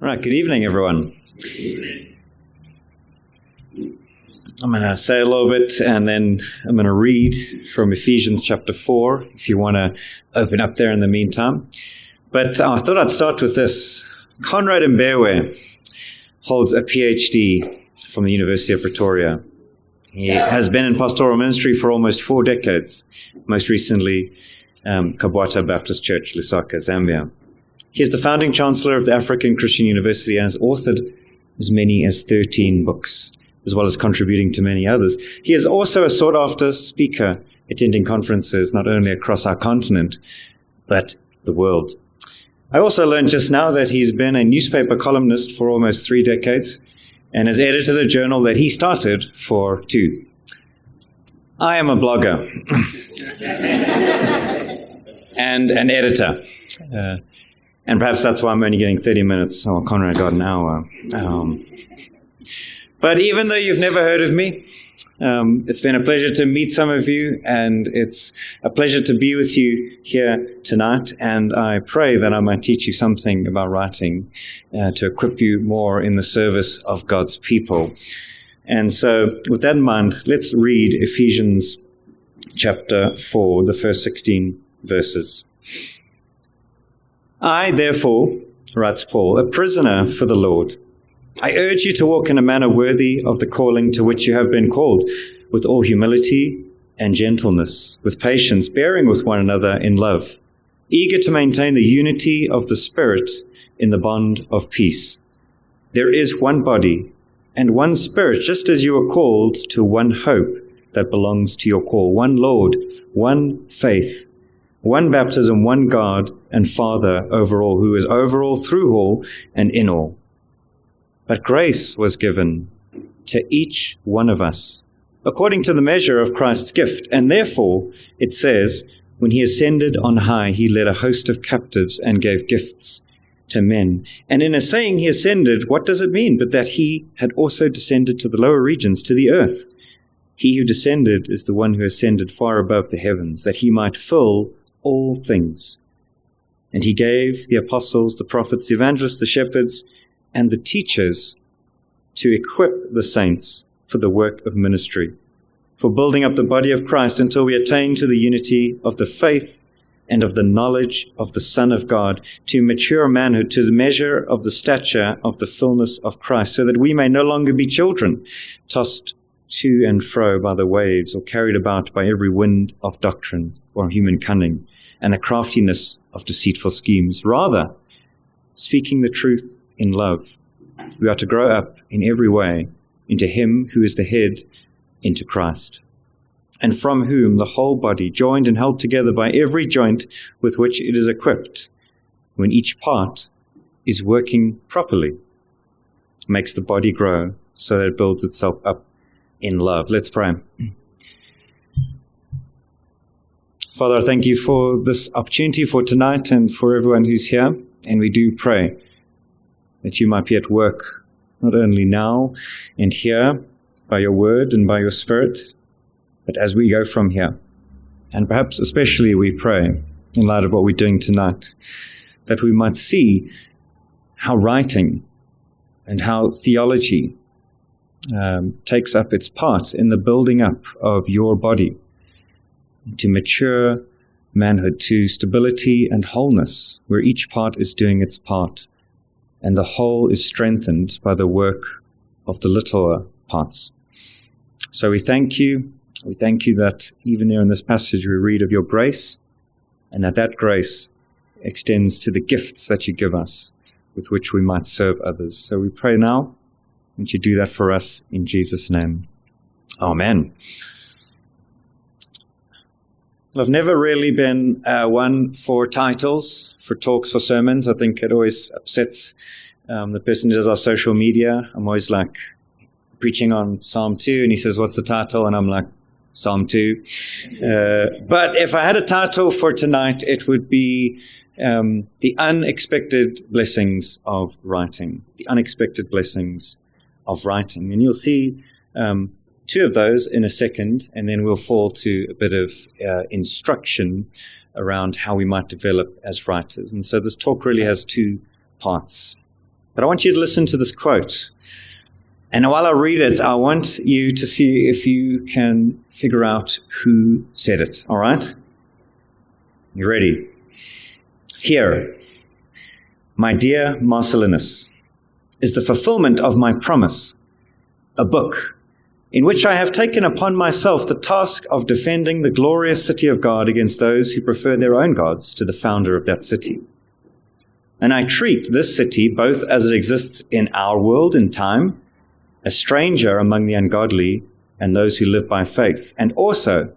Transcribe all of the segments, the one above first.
All right, good evening, everyone. I'm going to say a little bit, and then I'm going to read from Ephesians chapter 4, if you want to open up there in the meantime. But I thought I'd start with this. Conrad Mbewe holds a PhD from the University of Pretoria. He has been in pastoral ministry for almost 4 decades, most recently Ekklesia Baptist Church, Lusaka, Zambia. He is the founding chancellor of the African Christian University and has authored as many as 13 books, as well as contributing to many others. He is also a sought-after speaker, attending conferences not only across our continent, but the world. I also learned just now that he's been a newspaper columnist for almost 3 decades and has edited a journal that he started for 2. I am a blogger and an editor. And perhaps that's why I'm only getting 30 minutes. Oh, Conrad got an hour. But even though you've never heard of me, it's been a pleasure to meet some of you, and it's a pleasure to be with you here tonight. And I pray that I might teach you something about writing to equip you more in the service of God's people. And so with that in mind, let's read Ephesians chapter 4, the first 16 verses. I, therefore, writes Paul, a prisoner for the Lord, I urge you to walk in a manner worthy of the calling to which you have been called, with all humility and gentleness, with patience, bearing with one another in love, eager to maintain the unity of the Spirit in the bond of peace. There is one body and one Spirit, just as you are called to one hope that belongs to your call, one Lord, one faith, one baptism, one God and Father over all, who is over all, through all, and in all. But grace was given to each one of us, according to the measure of Christ's gift. And therefore, it says, when he ascended on high, he led a host of captives and gave gifts to men. And in a saying he ascended, what does it mean? But that he had also descended to the lower regions, to the earth. He who descended is the one who ascended far above the heavens, that he might fill all things. And he gave the apostles, the prophets, the evangelists, the shepherds, and the teachers to equip the saints for the work of ministry, for building up the body of Christ until we attain to the unity of the faith and of the knowledge of the Son of God, to mature manhood, to the measure of the stature of the fullness of Christ, so that we may no longer be children, tossed to and fro by the waves, or carried about by every wind of doctrine or human cunning, and the craftiness of deceitful schemes. Rather, speaking the truth in love, we are to grow up in every way into him who is the head, into Christ, and from whom the whole body, joined and held together by every joint with which it is equipped, when each part is working properly, makes the body grow so that it builds itself up in love. Let's pray. Father, I thank you for this opportunity for tonight and for everyone who's here. And we do pray that you might be at work, not only now and here, by your word and by your Spirit, but as we go from here. And perhaps especially we pray, in light of what we're doing tonight, that we might see how writing and how theology takes up its part in the building up of your body, to mature manhood, to stability and wholeness, where each part is doing its part, and the whole is strengthened by the work of the littler parts. So we thank you. We thank you that even here in this passage we read of your grace, and that grace extends to the gifts that you give us, with which we might serve others. So we pray now, and you do that for us in Jesus' name. Amen. Well, I've never really been one for titles, for talks, for sermons. I think it always upsets the person who does our social media. I'm always like preaching on Psalm 2, and he says, what's the title? And I'm like, Psalm 2. But if I had a title for tonight, it would be The Unexpected Blessings of Writing. The Unexpected Blessings of Writing. And you'll see 2 of those in a second, and then we'll fall to a bit of instruction around how we might develop as writers. And so this talk really has 2 parts. But I want you to listen to this quote. And while I read it, I want you to see if you can figure out who said it. All right? You ready? Here, my dear Marcellinus, is the fulfillment of my promise, a book in which I have taken upon myself the task of defending the glorious city of God against those who prefer their own gods to the founder of that city. And I treat this city, both as it exists in our world and time, a stranger among the ungodly and those who live by faith, and also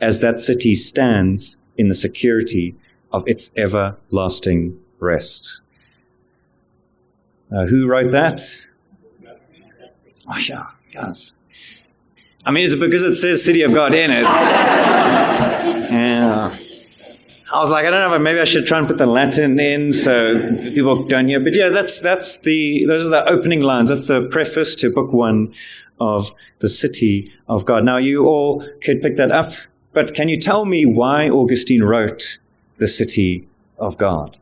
as that city stands in the security of its everlasting rest. Who wrote that? Oh, yeah, guys. I mean, is it because it says City of God in it? Yeah. I was like, I don't know, but maybe I should try and put the Latin in so people don't hear. But yeah, those are the opening lines. That's the preface to book 1 of the City of God. Now, you all could pick that up, but can you tell me why Augustine wrote the City of God?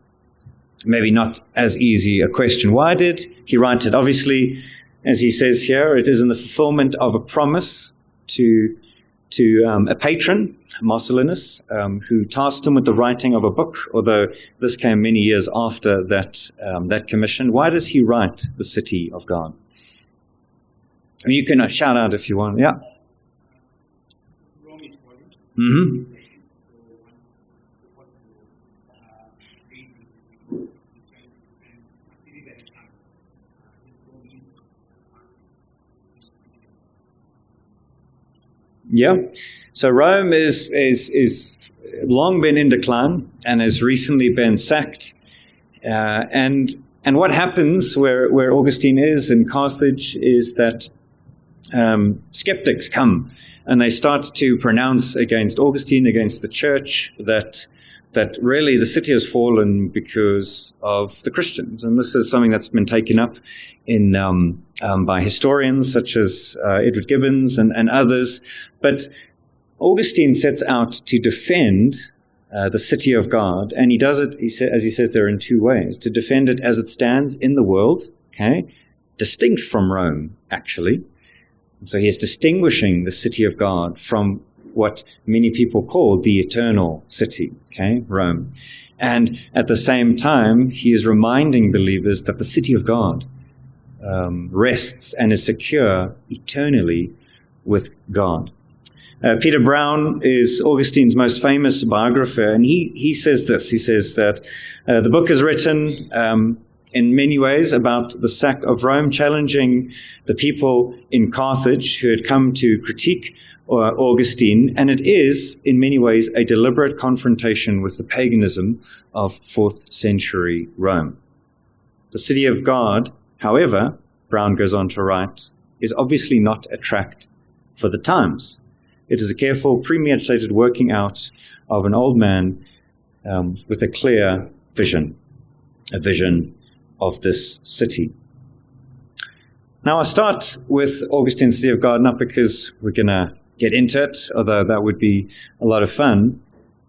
Maybe not as easy a question. Why did he write it? Obviously, as he says here, it is in the fulfillment of a promise to a patron, Marcellinus, who tasked him with the writing of a book, although this came many years after that commission. Why does he write the City of God? I mean, you can shout out if you want. Yeah. Mm-hmm. Yeah, so Rome is long been in decline and has recently been sacked. And what happens where Augustine is in Carthage is that skeptics come and they start to pronounce against Augustine, against the church, that really the city has fallen because of the Christians. And this is something that's been taken up in by historians such as Edward Gibbons and others. But Augustine sets out to defend the city of God, and he does it, as he says there, in 2 ways. To defend it as it stands in the world, okay, distinct from Rome, actually. So he is distinguishing the city of God from what many people call the eternal city, okay, Rome. And at the same time, he is reminding believers that the city of God rests and is secure eternally with God. Peter Brown is Augustine's most famous biographer, and he says this. He says that the book is written in many ways about the sack of Rome, challenging the people in Carthage who had come to critique Augustine, and it is, in many ways, a deliberate confrontation with the paganism of 4th century Rome. The city of God, however, Brown goes on to write, is obviously not a tract for the times. It is a careful, premeditated working out of an old man with a clear vision, a vision of this city. Now, I start with Augustine's City of God, not because we're going to get into it, although that would be a lot of fun,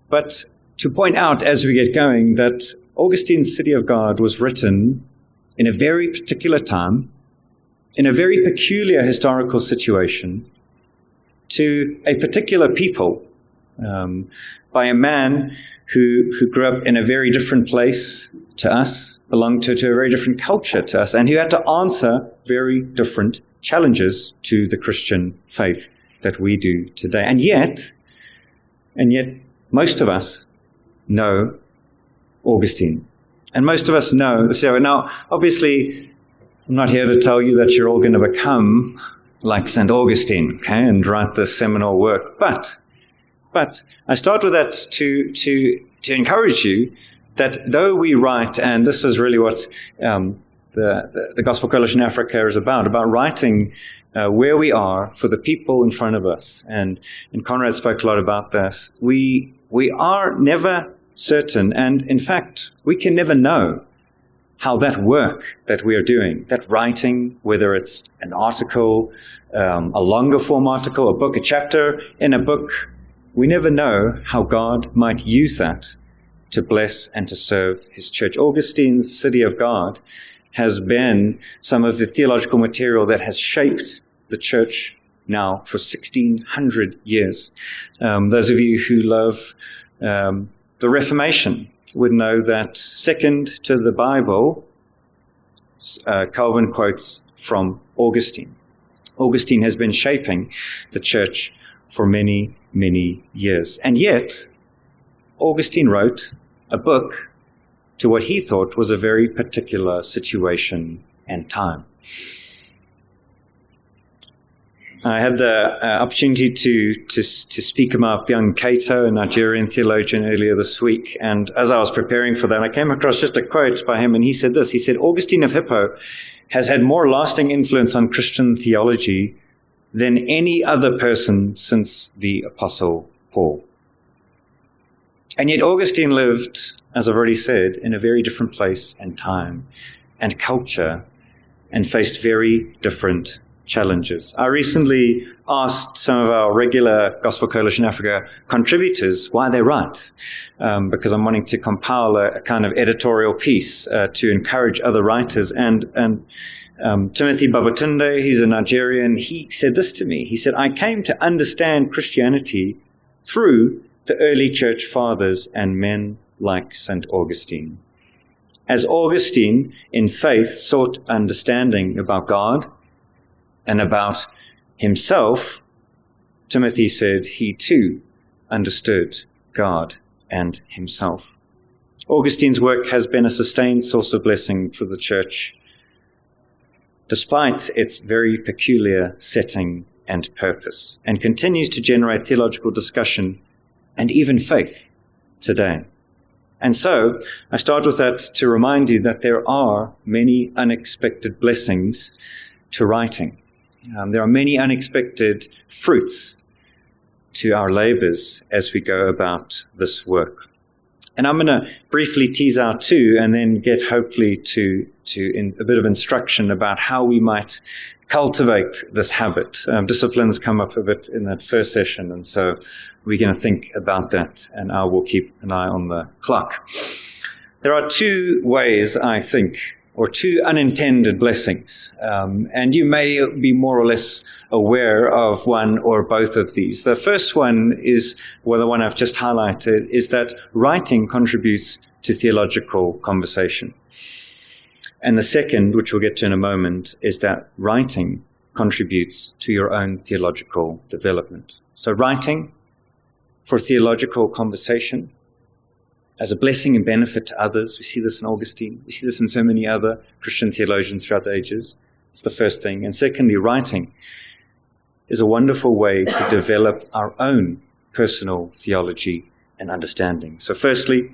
but to point out as we get going that Augustine's City of God was written in a very particular time, in a very peculiar historical situation, to a particular people, by a man who grew up in a very different place to us, belonged to a very different culture to us, and who had to answer very different challenges to the Christian faith that we do today. And yet, most of us know Augustine. And most of us know the Sarah. Now, obviously, I'm not here to tell you that you're all going to become like St. Augustine, okay, and write this seminal work. But I start with that to encourage you that though we write, and this is really what the Gospel Coalition Africa is about writing where we are for the people in front of us. And Conrad spoke a lot about this. We are never certain, and in fact, we can never know how that work that we are doing, that writing, whether it's an article, a longer form article, a book, a chapter in a book, we never know how God might use that to bless and to serve his church. Augustine's City of God has been some of the theological material that has shaped the church now for 1600 years. Those of you who love the Reformation would know that second to the Bible, Calvin quotes from Augustine. Augustine has been shaping the church for many, many years. And yet, Augustine wrote a book to what he thought was a very particular situation and time. I had the opportunity to speak about young Cato, a Nigerian theologian, earlier this week. And as I was preparing for that, I came across just a quote by him, and he said this. He said, Augustine of Hippo has had more lasting influence on Christian theology than any other person since the Apostle Paul. And yet Augustine lived, as I've already said, in a very different place and time and culture, and faced very different challenges. I recently asked some of our regular Gospel Coalition Africa contributors why they write, because I'm wanting to compile a kind of editorial piece to encourage other writers. And Timothy Babatunde, he's a Nigerian, he said this to me. He said, I came to understand Christianity through the early church fathers and men like St. Augustine. As Augustine, in faith, sought understanding about God and about himself, Timothy said he too understood God and himself. Augustine's work has been a sustained source of blessing for the church, despite its very peculiar setting and purpose, and continues to generate theological discussion and even faith today. And so I start with that to remind you that there are many unexpected blessings to writing. There are many unexpected fruits to our labors as we go about this work. And I'm going to briefly tease out two, and then get hopefully to a bit of instruction about how we might cultivate this habit. Disciplines come up a bit in that first session, and so we're going to think about that, and I will keep an eye on the clock. There are two ways, I think, or two unintended blessings, and you may be more or less aware of one or both of these. The first one is, well, the one I've just highlighted, is that writing contributes to theological conversation. And the second, which we'll get to in a moment, is that writing contributes to your own theological development. So writing for theological conversation as a blessing and benefit to others. We see this in Augustine. We see this in so many other Christian theologians throughout the ages. It's the first thing. And secondly, writing is a wonderful way to develop our own personal theology and understanding. So firstly,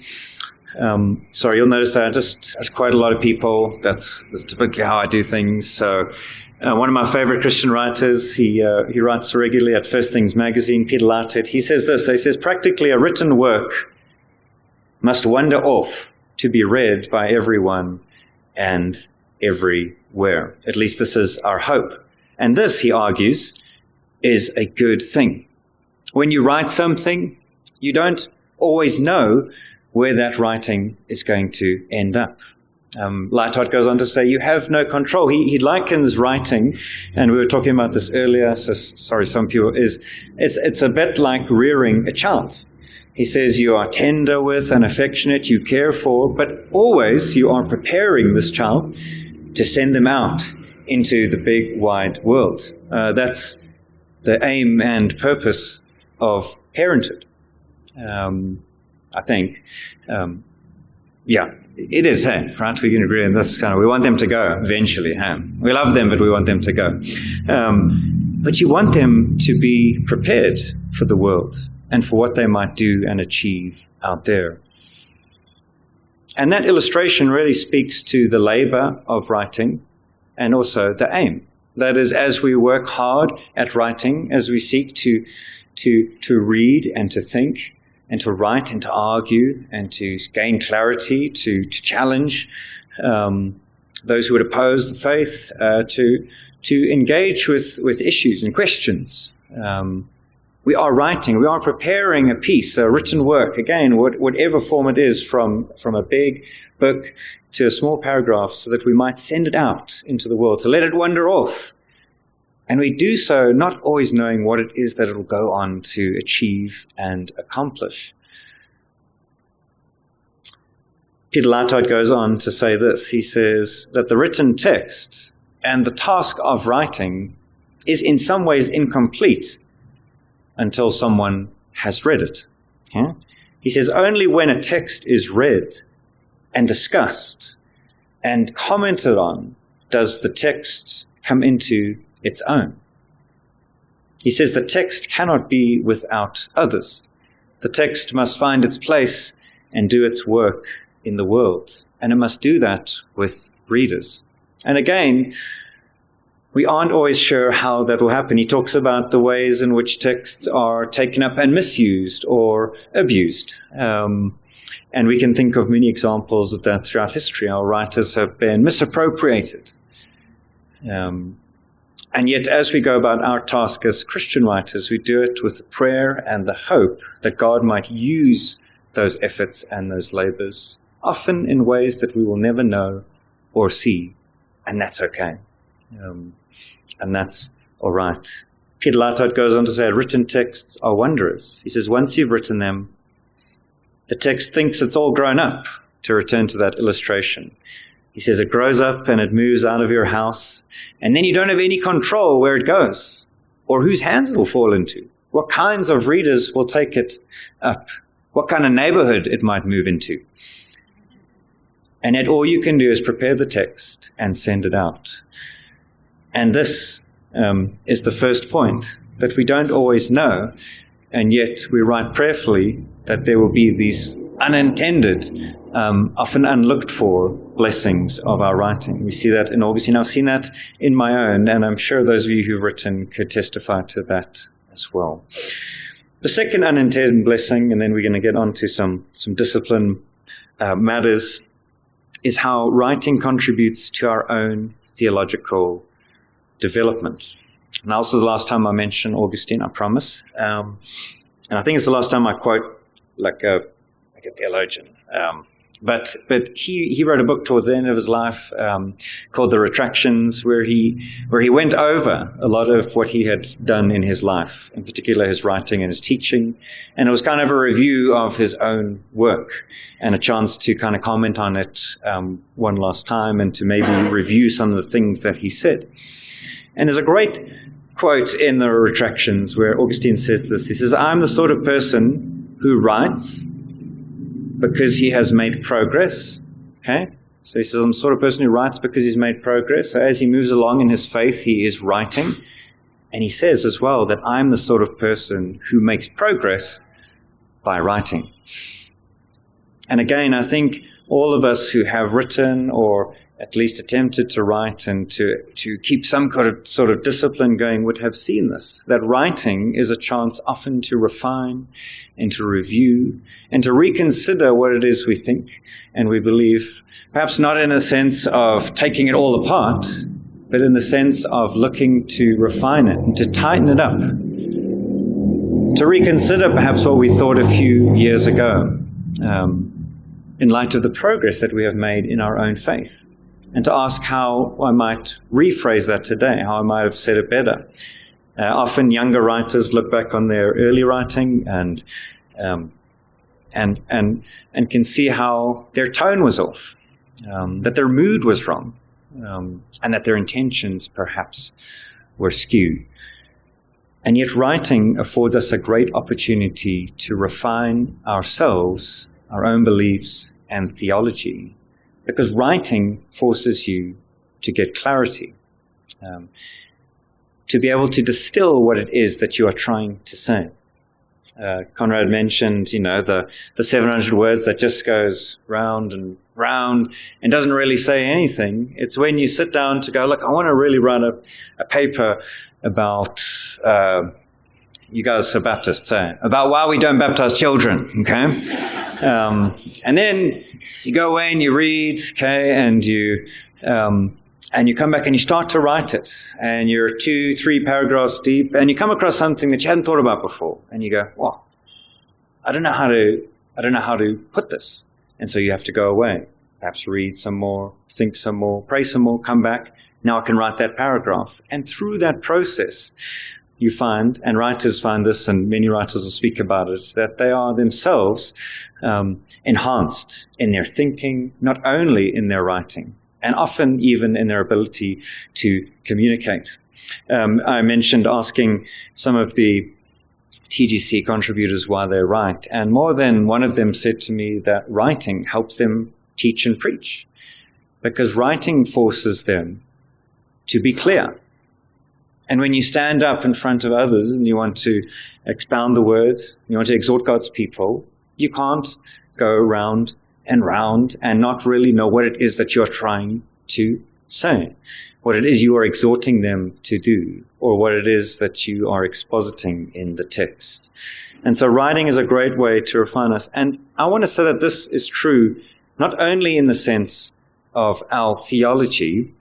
you'll notice that I just quite a lot of people. That's typically how I do things. So one of my favorite Christian writers, he writes regularly at First Things magazine, Peter Lartet. He says this. He says, practically a written work must wander off to be read by everyone and everywhere. At least this is our hope. And this, he argues, is a good thing. When you write something, you don't always know where that writing is going to end up. Lightheart goes on to say, you have no control. He likens writing, and we were talking about this earlier, so sorry, some people, it's a bit like rearing a child. He says you are tender with and affectionate, you care for, but always you are preparing this child to send them out into the big, wide world. That's the aim and purpose of parenthood, I think. It is, hey, right? We can agree on this kind of, we want them to go eventually, hey? We love them, but we want them to go. But you want them to be prepared for the world and for what they might do and achieve out there. And that illustration really speaks to the labor of writing and also the aim. That is, as we work hard at writing, as we seek to read and to think and to write and to argue and to gain clarity, to challenge those who would oppose the faith, to engage with issues and questions. We are writing, we are preparing a piece, a written work, again, whatever form it is, from a big book to a small paragraph so that we might send it out into the world, to let it wander off. And we do so not always knowing what it is that it will go on to achieve and accomplish. Peter Leitard goes on to say this. He says that the written text and the task of writing is in some ways incomplete until someone has read it. Okay? He says only when a text is read and discussed and commented on does the text come into its own. He says the text cannot be without others. The text must find its place and do its work in the world, and it must do that with readers. And again, we aren't always sure how that will happen. He talks about the ways in which texts are taken up and misused or abused. And we can think of many examples of that throughout history. Our writers have been misappropriated. And yet, as we go about our task as Christian writers, we do it with the prayer and the hope that God might use those efforts and those labors, often in ways that we will never know or see. And that's okay. And that's all right. Peter Leitard goes on to say, written texts are wondrous. He says, once you've written them, the text thinks it's all grown up, to return to that illustration. He says it grows up and it moves out of your house, and then you don't have any control where it goes or whose hands it will fall into, what kinds of readers will take it up, what kind of neighborhood it might move into. And yet all you can do is prepare the text and send it out. And this is the first point, that we don't always know, and yet we write prayerfully that there will be these unintended, often unlooked for blessings of our writing. We see that in Augustine. I've seen that in my own, and I'm sure those of you who've written could testify to that as well. The second unintended blessing, and then we're going to get on to some discipline matters, is how writing contributes to our own theological development. And also the last time I mentioned Augustine, I promise. And I think it's the last time I quote like a theologian. But he wrote a book towards the end of his life called The Retractions, where he went over a lot of what he had done in his life, in particular his writing and his teaching. And it was kind of a review of his own work and a chance to kind of comment on it one last time and to maybe review some of the things that he said. And there's a great quote in The Retractions where Augustine says this. He says, I'm the sort of person who writes because he has made progress. Okay? So he says, I'm the sort of person who writes because he's made progress. So as he moves along in his faith, he is writing. And he says as well that I'm the sort of person who makes progress by writing. And again, I think all of us who have written or at least attempted to write and to keep some kind of sort of discipline going would have seen this, that writing is a chance often to refine and to review and to reconsider what it is we think and we believe, perhaps not in a sense of taking it all apart, but in the sense of looking to refine it and to tighten it up, to reconsider perhaps what we thought a few years ago in light of the progress that we have made in our own faith. And to ask how I might rephrase that today, how I might have said it better. Often younger writers look back on their early writing and can see how their tone was off, that their mood was wrong, and that their intentions perhaps were skewed. And yet writing affords us a great opportunity to refine ourselves, our own beliefs and theology, because writing forces you to get clarity, to be able to distill what it is that you are trying to say. Conrad mentioned, the 700 words that just goes round and round and doesn't really say anything. It's when you sit down to go, look, I want to really write a paper about, you guys are Baptists, about why we don't baptize children, okay? And then you go away and you read, okay, and you come back and you start to write it, and you're 2-3 paragraphs deep, and you come across something that you hadn't thought about before, and you go, well, I don't know how to put this, and so you have to go away perhaps read some more, think some more, pray some more, come back. Now I can write that paragraph. And through that process, you find, and writers find this, and many writers will speak about it, that they are themselves enhanced in their thinking, not only in their writing, and often even in their ability to communicate. I mentioned asking some of the TGC contributors why they write, and more than one of them said to me that writing helps them teach and preach, because writing forces them to be clear. And when you stand up in front of others and you want to expound the word, you want to exhort God's people, you can't go round and round and not really know what it is that you're trying to say, what it is you are exhorting them to do, or what it is that you are expositing in the text. And so writing is a great way to refine us. And I want to say that this is true not only in the sense of our theology,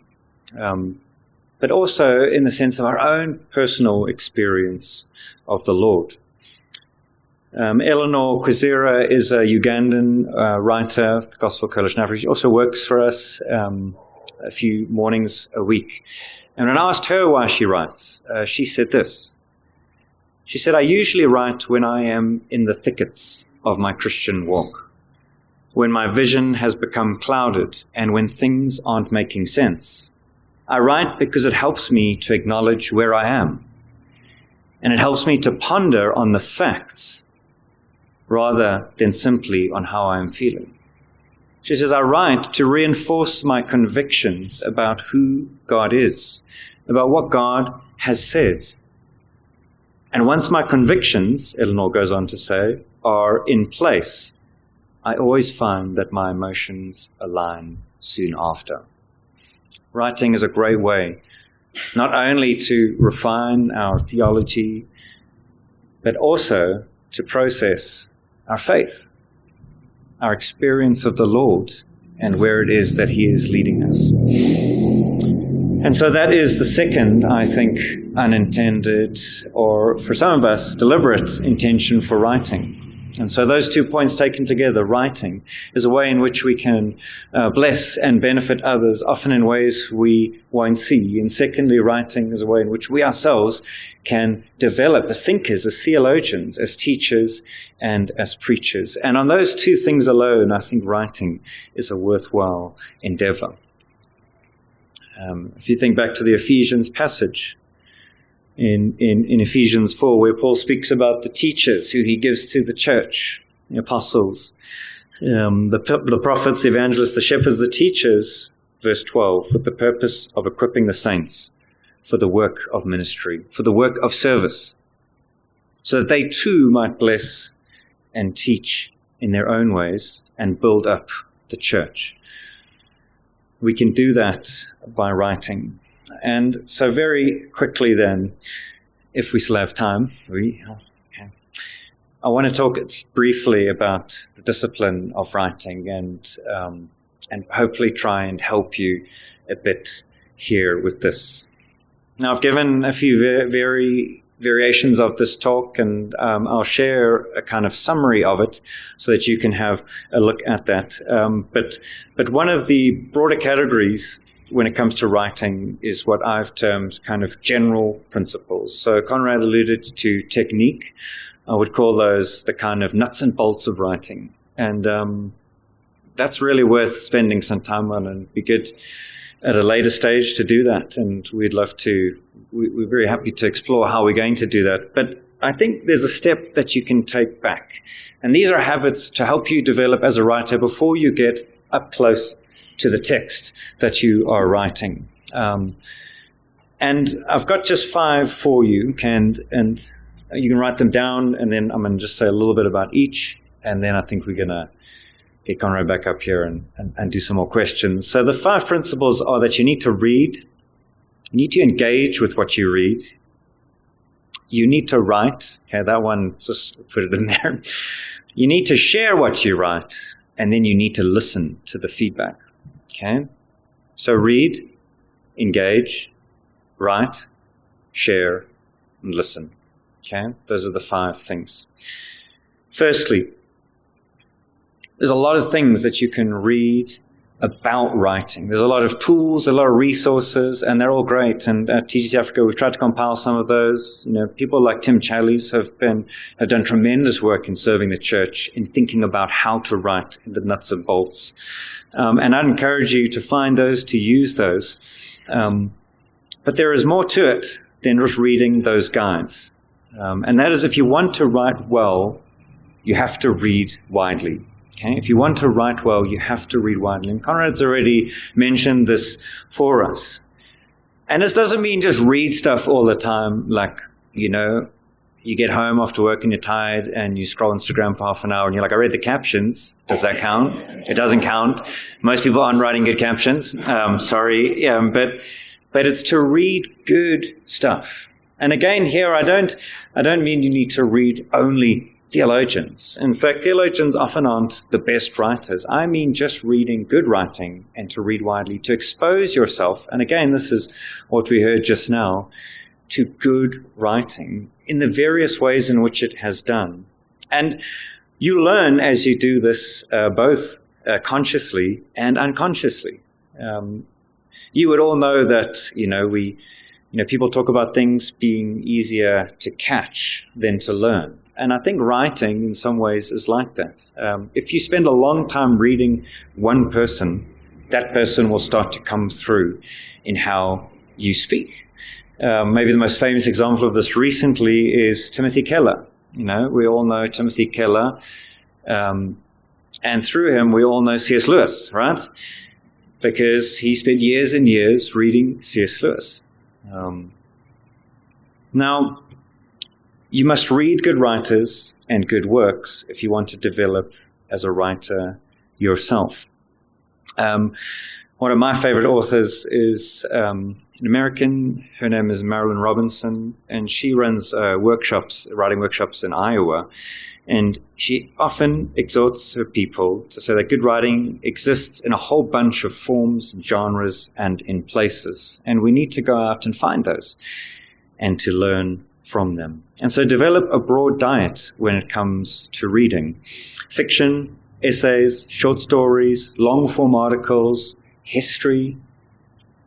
but also in the sense of our own personal experience of the Lord. Eleanor Kwizera is a Ugandan writer of the Gospel Coalition Africa. She also works for us a few mornings a week. And when I asked her why she writes, she said this. She said, I usually write when I am in the thickets of my Christian walk, when my vision has become clouded and when things aren't making sense. I write because it helps me to acknowledge where I am, and it helps me to ponder on the facts rather than simply on how I am feeling. She says, I write to reinforce my convictions about who God is, about what God has said. And once my convictions, Eleanor goes on to say, are in place, I always find that my emotions align soon after. Writing is a great way, not only to refine our theology, but also to process our faith, our experience of the Lord, and where it is that He is leading us. And so that is the second, I think, unintended, or for some of us, deliberate intention for writing. And so those 2 points taken together, writing is a way in which we can bless and benefit others, often in ways we won't see. And secondly, writing is a way in which we ourselves can develop as thinkers, as theologians, as teachers, and as preachers. And on those two things alone, I think writing is a worthwhile endeavor. If you think back to the Ephesians passage, in Ephesians 4, where Paul speaks about the teachers who he gives to the church, the apostles, the prophets, the evangelists, the shepherds, the teachers, verse 12, with the purpose of equipping the saints for the work of ministry, for the work of service, so that they too might bless and teach in their own ways and build up the church. We can do that by writing. And so very quickly then, if we still have time, I want to talk briefly about the discipline of writing and hopefully try and help you a bit here with this. Now, I've given a few variations of this talk, and I'll share a kind of summary of it so that you can have a look at that. But one of the broader categories when it comes to writing is what I've termed kind of general principles. So Conrad alluded to technique. I would call those the kind of nuts and bolts of writing. And that's really worth spending some time on, and be good at a later stage to do that. And we're very happy to explore how we're going to do that. But I think there's a step that you can take back. And these are habits to help you develop as a writer before you get up close to the text that you are writing. And I've got just 5 for you, and you can write them down, and then I'm going to just say a little bit about each, and then I think we're going to get Conrad back up here and do some more questions. So the 5 principles are that you need to read, you need to engage with what you read, you need to write, okay, that one, just put it in there. You need to share what you write, and then you need to listen to the feedback. Okay, so read, engage, write, share, and listen. Okay, those are the 5 things. Firstly, there's a lot of things that you can read about writing. There's a lot of tools, a lot of resources, and they're all great. And at TGC Africa, we've tried to compile some of those. People like Tim Challies have done tremendous work in serving the church, in thinking about how to write in the nuts and bolts. And I'd encourage you to find those, to use those. But there is more to it than just reading those guides. And that is, if you want to write well, you have to read widely. Okay? If you want to write well, you have to read widely. And Conrad's already mentioned this for us. And this doesn't mean just read stuff all the time, like, you get home after work and you're tired and you scroll Instagram for half an hour and you're like, I read the captions. Does that count? It doesn't count. Most people aren't writing good captions. Sorry. But it's to read good stuff. And again, here I don't mean you need to read only theologians. In fact, theologians often aren't the best writers. I mean just reading good writing and to read widely, to expose yourself. And again, this is what we heard just now, to good writing in the various ways in which it has done. And you learn as you do this, both consciously and unconsciously. You would all know that, people talk about things being easier to catch than to learn. And I think writing in some ways is like that. If you spend a long time reading one person, that person will start to come through in how you speak. Maybe the most famous example of this recently is Timothy Keller. We all know Timothy Keller. And through him, we all know C.S. Lewis, right? Because he spent years and years reading C.S. Lewis. Now, you must read good writers and good works if you want to develop as a writer yourself. One of my favorite authors is an American. Her name is Marilyn Robinson, and she runs writing workshops in Iowa. And she often exhorts her people to say that good writing exists in a whole bunch of forms, genres, and in places. And we need to go out and find those and to learn from them. And so develop a broad diet when it comes to reading. Fiction, essays, short stories, long-form articles, history,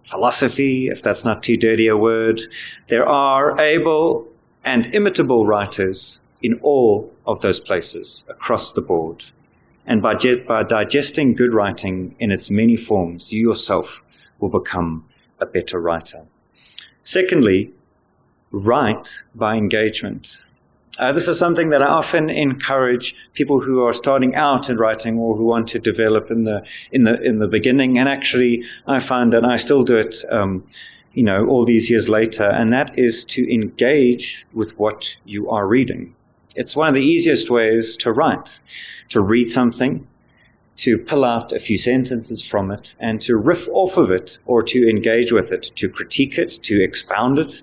philosophy, if that's not too dirty a word. There are able and imitable writers in all of those places across the board. And by digesting good writing in its many forms, you yourself will become a better writer. Secondly, write by engagement. This is something that I often encourage people who are starting out in writing or who want to develop in the beginning. And actually, I find that I still do it, all these years later. And that is to engage with what you are reading. It's one of the easiest ways to write, to read something, to pull out a few sentences from it, and to riff off of it or to engage with it, to critique it, to expound it,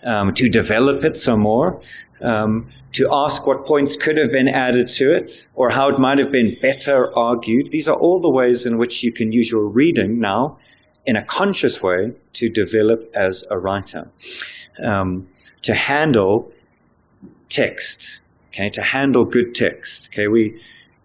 to develop it some more, to ask what points could have been added to it or how it might have been better argued. These are all the ways in which you can use your reading now in a conscious way to develop as a writer, to handle text. Okay, to handle good text. Okay, we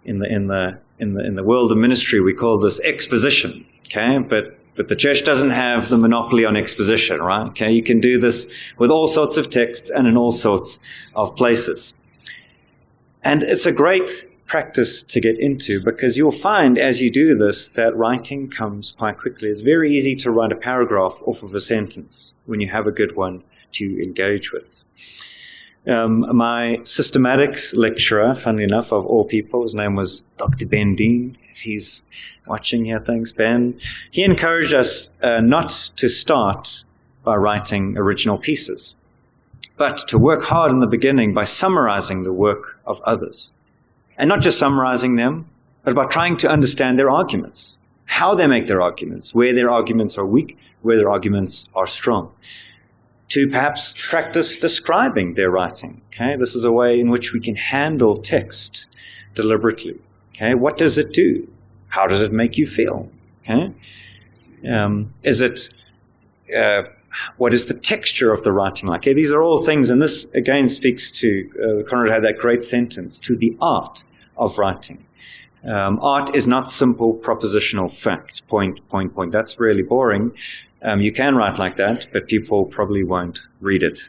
in the world of ministry we call this exposition. Okay, but the church doesn't have the monopoly on exposition, right? Okay, you can do this with all sorts of texts and in all sorts of places. And it's a great practice to get into because you'll find as you do this that writing comes quite quickly. It's very easy to write a paragraph off of a sentence when you have a good one to engage with. My systematics lecturer, funnily enough, of all people, his name was Dr. Ben Dean. If he's watching here, thanks, Ben. He encouraged us not to start by writing original pieces, but to work hard in the beginning by summarizing the work of others. And not just summarizing them, but by trying to understand their arguments, how they make their arguments, where their arguments are weak, where their arguments are strong. To perhaps practice describing their writing. Okay, this is a way in which we can handle text deliberately. Okay, what does it do? How does it make you feel? Okay, what is the texture of the writing like? Okay, these are all things, and this again speaks to Conrad had that great sentence, to the art of writing. Art is not simple propositional fact, point. That's really boring. You can write like that, but people probably won't read it.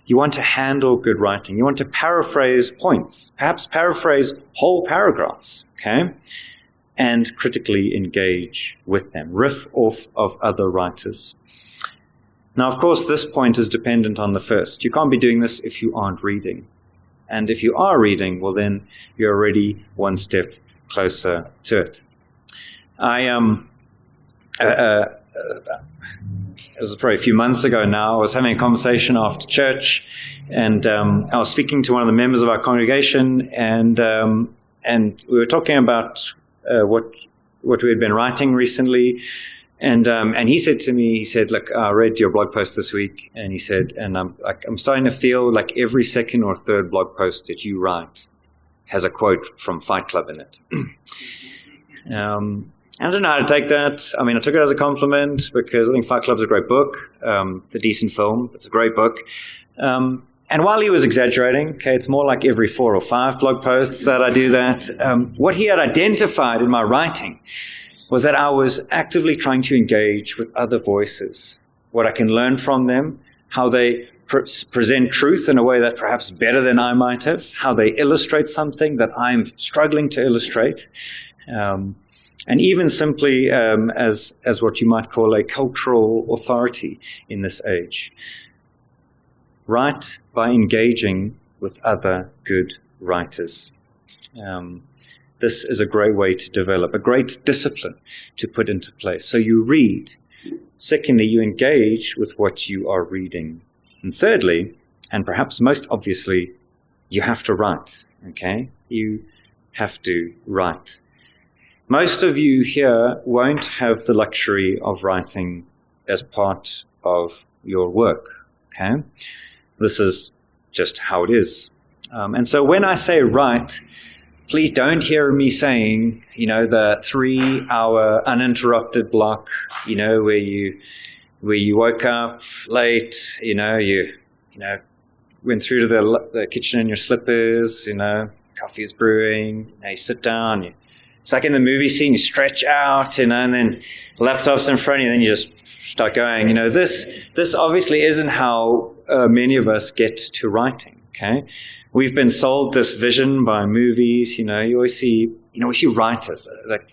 You want to handle good writing. You want to paraphrase points, perhaps paraphrase whole paragraphs, okay? And critically engage with them, riff off of other writers. Now, of course, this point is dependent on the first. You can't be doing this if you aren't reading. And if you are reading, well, then you're already one step closer to it. This was probably a few months ago now. I was having a conversation after church, and I was speaking to one of the members of our congregation, and we were talking about what we had been writing recently. And he said to me, he said, look, I read your blog post this week, and he said, and I'm starting to feel like every second or third blog post that you write has a quote from Fight Club in it. I don't know how to take that. I mean, I took it as a compliment because I think Fight Club's a great book. It's a decent film. It's a great book. And while he was exaggerating, okay, it's more like every 4 or 5 blog posts that I do that. What he had identified in my writing was that I was actively trying to engage with other voices, what I can learn from them, how they present truth in a way that perhaps better than I might have, how they illustrate something that I'm struggling to illustrate, and even simply as what you might call a cultural authority in this age. Write by engaging with other good writers. This is a great way to develop, a great discipline to put into place. So you read. Secondly, you engage with what you are reading. And thirdly, and perhaps most obviously, you have to write, okay? You have to write. Most of you here won't have the luxury of writing as part of your work, okay? This is just how it is. And so when I say write, please don't hear me saying, the 3-hour uninterrupted block, where you woke up late, you went through to the kitchen in your slippers, coffee's brewing, you sit down, it's like in the movie scene, you stretch out, and then laptop's in front of you, and then you just start going. This obviously isn't how many of us get to writing, okay? We've been sold this vision by movies. You always see, we see writers. Like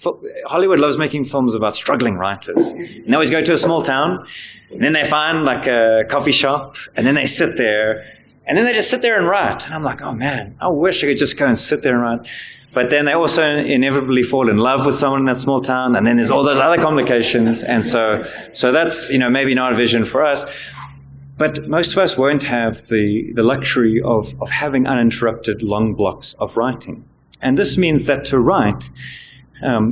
Hollywood loves making films about struggling writers. And they always go to a small town, and then they find like a coffee shop, and then they sit there, and then they just sit there and write. And I'm like, oh man, I wish I could just go and sit there and write. But then they also inevitably fall in love with someone in that small town, and then there's all those other complications. And so that's, maybe not a vision for us. But most of us won't have the luxury of having uninterrupted long blocks of writing. And this means that to write,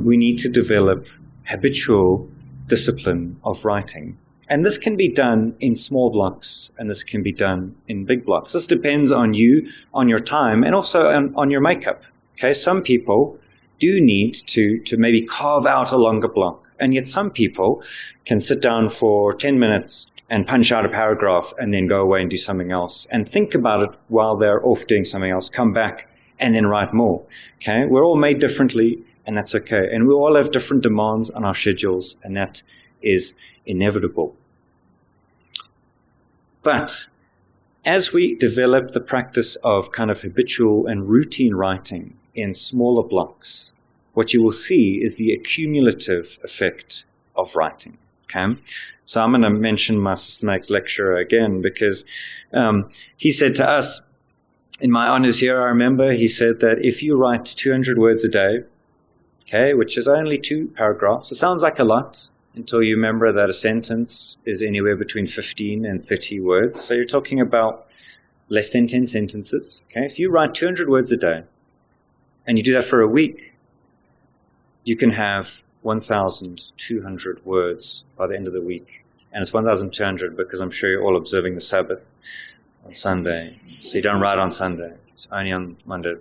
we need to develop habitual discipline of writing. And this can be done in small blocks, and this can be done in big blocks. This depends on you, on your time, and also on your makeup. Okay, some people do need to maybe carve out a longer block, and yet some people can sit down for 10 minutes and punch out a paragraph and then go away and do something else and think about it while they're off doing something else, come back and then write more. Okay, we're all made differently, and that's okay. And we all have different demands on our schedules, and that is inevitable. But as we develop the practice of kind of habitual and routine writing in smaller blocks, what you will see is the accumulative effect of writing. Okay, so I'm going to mention my systematics lecturer again because he said to us in my honors year, I remember he said that if you write 200 words a day, okay, which is only 2 paragraphs, it sounds like a lot until you remember that a sentence is anywhere between 15 and 30 words. So you're talking about less than 10 sentences. Okay, if you write 200 words a day and you do that for a week, you can have 1,200 words by the end of the week. And it's 1,200 because I'm sure you're all observing the Sabbath on Sunday. So you don't write on Sunday. It's only on Monday.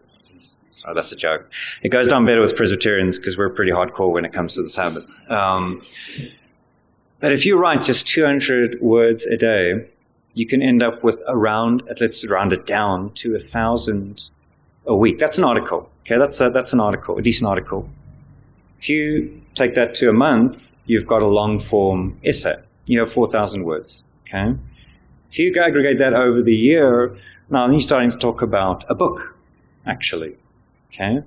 So that's a joke. It goes down better with Presbyterians because we're pretty hardcore when it comes to the Sabbath. But if you write just 200 words a day, you can end up with around, let's round it down to 1,000 a week. That's an article. Okay, that's an article, a decent article. If you take that to a month, you've got a long-form essay. You have 4,000 words. Okay, if you aggregate that over the year, now you're starting to talk about a book, actually. Okay,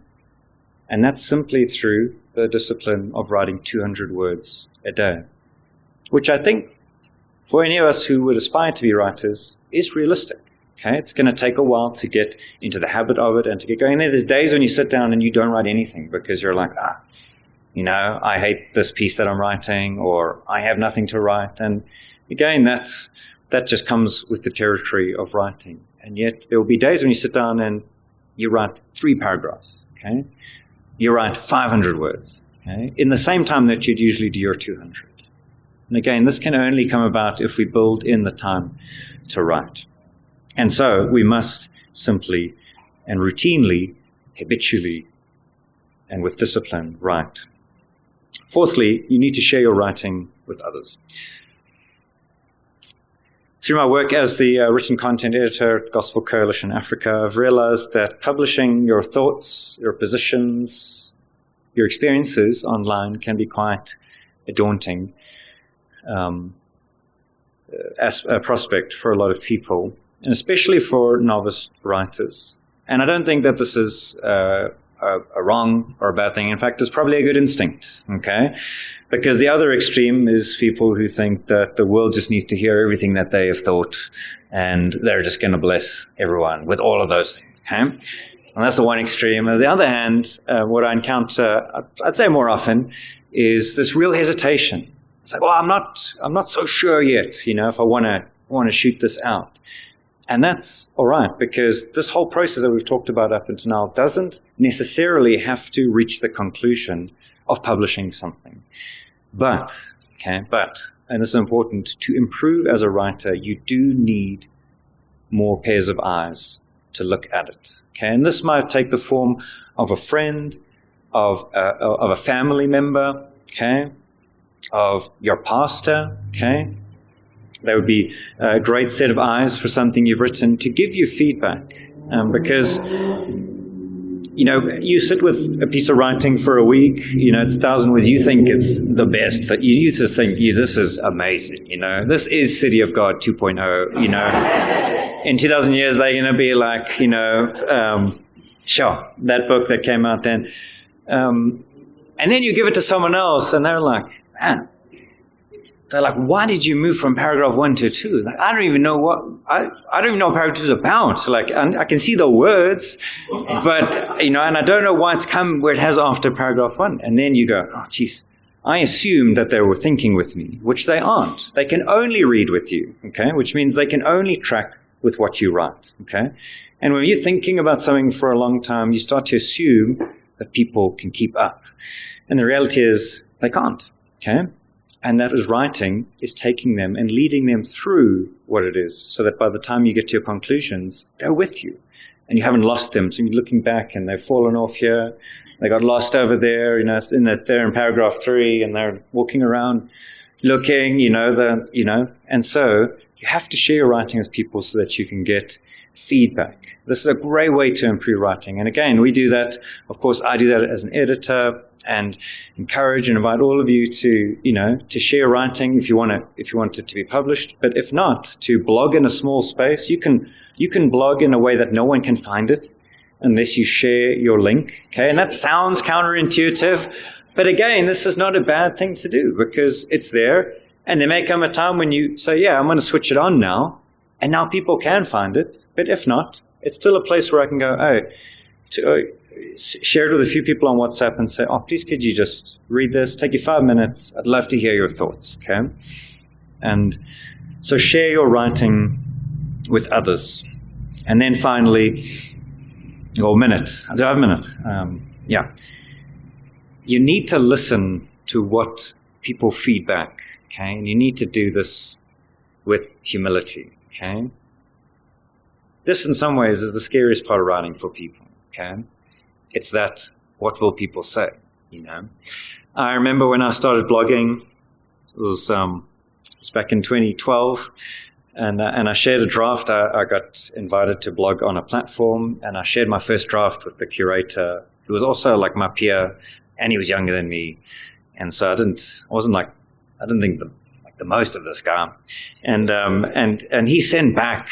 and that's simply through the discipline of writing 200 words a day, which I think for any of us who would aspire to be writers is realistic. Okay, it's going to take a while to get into the habit of it and to get going. There's days when you sit down and you don't write anything because you're like, I hate this piece that I'm writing, or I have nothing to write. And again, that just comes with the territory of writing. And yet there will be days when you sit down and you write 3 paragraphs. Okay, you write 500 words. Okay, in the same time that you'd usually do your 200. And again, this can only come about if we build in the time to write. And so we must simply and routinely, habitually, and with discipline write. Fourthly, you need to share your writing with others. Through my work as the written content editor at Gospel Coalition Africa, I've realized that publishing your thoughts, your positions, your experiences online can be quite a daunting prospect for a lot of people, and especially for novice writers. And I don't think that this is a wrong or a bad thing. In fact, it's probably a good instinct, okay? Because the other extreme is people who think that the world just needs to hear everything that they have thought, and they're just going to bless everyone with all of those things, okay? And that's the one extreme. On the other hand, what I encounter, I'd say more often, is this real hesitation. It's like, well, I'm not so sure yet, if I want to shoot this out. And that's all right, because this whole process that we've talked about up until now doesn't necessarily have to reach the conclusion of publishing something. But, and this is important, to improve as a writer, you do need more pairs of eyes to look at it. Okay, and this might take the form of a friend, of a family member, okay, of your pastor, okay. That would be a great set of eyes for something you've written to give you feedback. Because, you sit with a piece of writing for a week, it's 1,000 words, you think it's the best, that you just think, this is amazing, this is City of God 2.0, in 2,000 years they're going to be like, sure, that book that came out then. And then you give it to someone else and they're like, they're like, why did you move from paragraph 1 to 2? It's like, I don't even know what paragraph 2 is about. Like, I can see the words, but, and I don't know why it's come where it has after paragraph 1. And then you go, oh, geez, I assumed that they were thinking with me, which they aren't. They can only read with you, okay? Which means they can only track with what you write, okay? And when you're thinking about something for a long time, you start to assume that people can keep up. And the reality is they can't, okay? And that is writing is taking them and leading them through what it is, so that by the time you get to your conclusions, they're with you and you haven't lost them. So you're looking back and they've fallen off here. They got lost over there, they're in paragraph 3 and they're walking around looking, and so you have to share your writing with people so that you can get feedback. This is a great way to improve writing. And again, we do that. Of course, I do that as an editor, and encourage and invite all of you to, to share writing if you want it to be published. But if not, to blog in a small space. You can blog in a way that no one can find it unless you share your link. Okay, and that sounds counterintuitive, but again, this is not a bad thing to do because it's there. And there may come a time when you say, yeah, I'm going to switch it on now, and now people can find it. But if not, it's still a place where I can go, share it with a few people on WhatsApp and say, please could you just read this? Take you 5 minutes. I'd love to hear your thoughts, okay? And so share your writing with others. And then finally, I do have a minute. You need to listen to what people feedback, okay? And you need to do this with humility, okay? This in some ways is the scariest part of writing for people, okay? It's that, what will people say, I remember when I started blogging, it was back in 2012, And I shared a draft. I got invited to blog on a platform, and I shared my first draft with the curator, who was also like my peer, and he was younger than me. And so I didn't think the most of this guy. And he sent back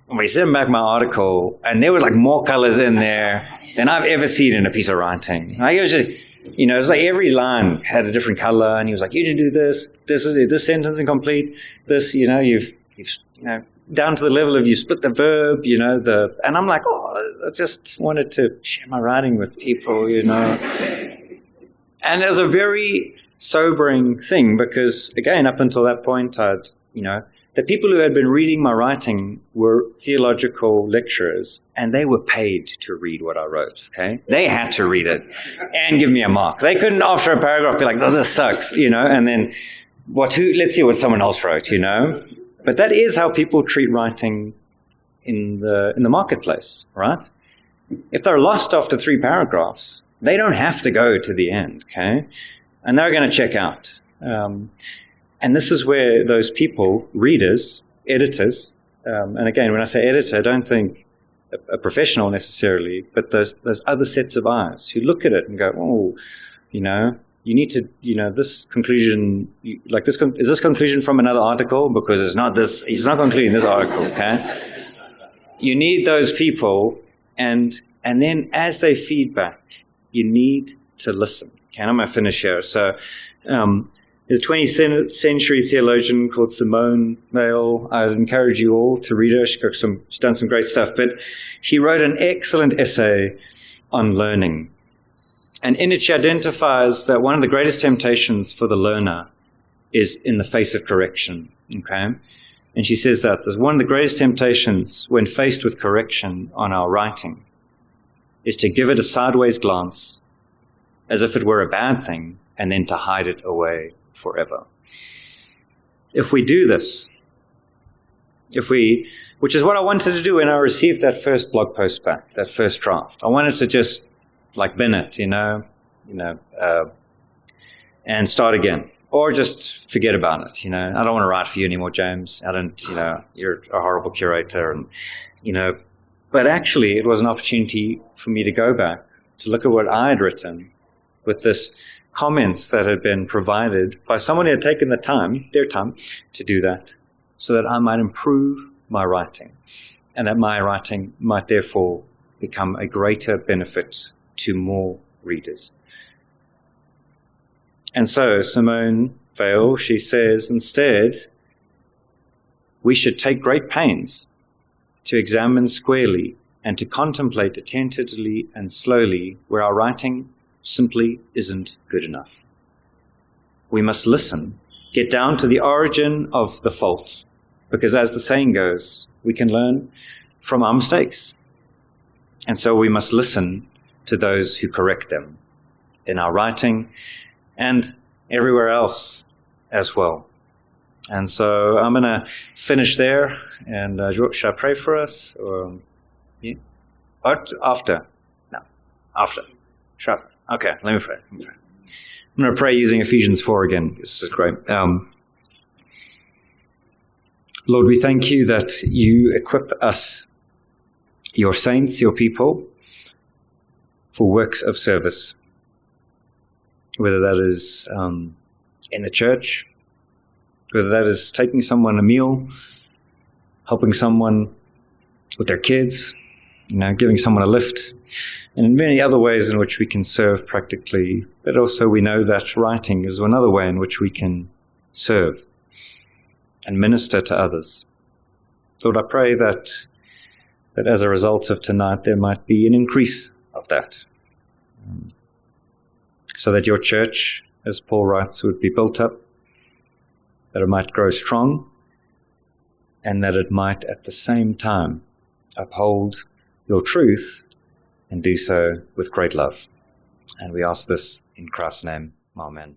my article, and there were like more colors in there than I've ever seen in a piece of writing. Like, it was just, it was like every line had a different color, and he was like, "You did do this. This sentence incomplete. This, you've down to the level of you split the verb, and I'm like, I just wanted to share my writing with people, And it was a very sobering thing because, again, up until that point, the people who had been reading my writing were theological lecturers, and they were paid to read what I wrote, okay? They had to read it and give me a mark. They couldn't, after a paragraph, be like, "Oh, this sucks," and then, let's see what someone else wrote, But that is how people treat writing in the marketplace, right? If they're lost after 3 paragraphs, they don't have to go to the end, okay? And they're going to check out. And this is where those people, readers, editors, and again, when I say editor, I don't think a professional necessarily, but those other sets of eyes who look at it and go, "Oh, you need to, this conclusion, is this conclusion from another article? Because he's not concluding this article, okay?" You need those people, and then as they feed back, you need to listen. Okay, and I'm going to finish here. So, there's a 20th century theologian called Simone Weil. I'd encourage you all to read her. She's done some great stuff, but she wrote an excellent essay on learning. And in it, she identifies that one of the greatest temptations for the learner is in the face of correction, okay? And she says that one of the greatest temptations when faced with correction on our writing is to give it a sideways glance as if it were a bad thing and then to hide it away forever. If we do this, which is what I wanted to do when I received that first blog post back, that first draft. I wanted to just bin it, and start again, or just forget about it. I don't want to write for you anymore, James. You're a horrible curator, and But actually, it was an opportunity for me to go back to look at what I had written, with this comments that had been provided by someone who had taken their time to do that, so that I might improve my writing, and that my writing might therefore become a greater benefit to more readers. And so Simone Weil, she says, instead, we should take great pains to examine squarely and to contemplate attentively and slowly where our writing simply isn't good enough. We must listen, get down to the origin of the fault, because as the saying goes, we can learn from our mistakes. And so we must listen to those who correct them in our writing and everywhere else as well. And so I'm going to finish there. And should I pray for us? Or, yeah? Or after? No, after. Should I? Okay, let me pray. I'm going to pray using Ephesians 4 again. This is great. Lord, we thank you that you equip us, your saints, your people, for works of service, whether that is in the church, whether that is taking someone a meal, helping someone with their kids, giving someone a lift, and in many other ways in which we can serve practically. But also we know that writing is another way in which we can serve and minister to others. Lord, I pray that as a result of tonight, there might be an increase of that, so that your church, as Paul writes, would be built up, that it might grow strong, and that it might at the same time uphold your truth and do so with great love. And we ask this in Christ's name. Amen.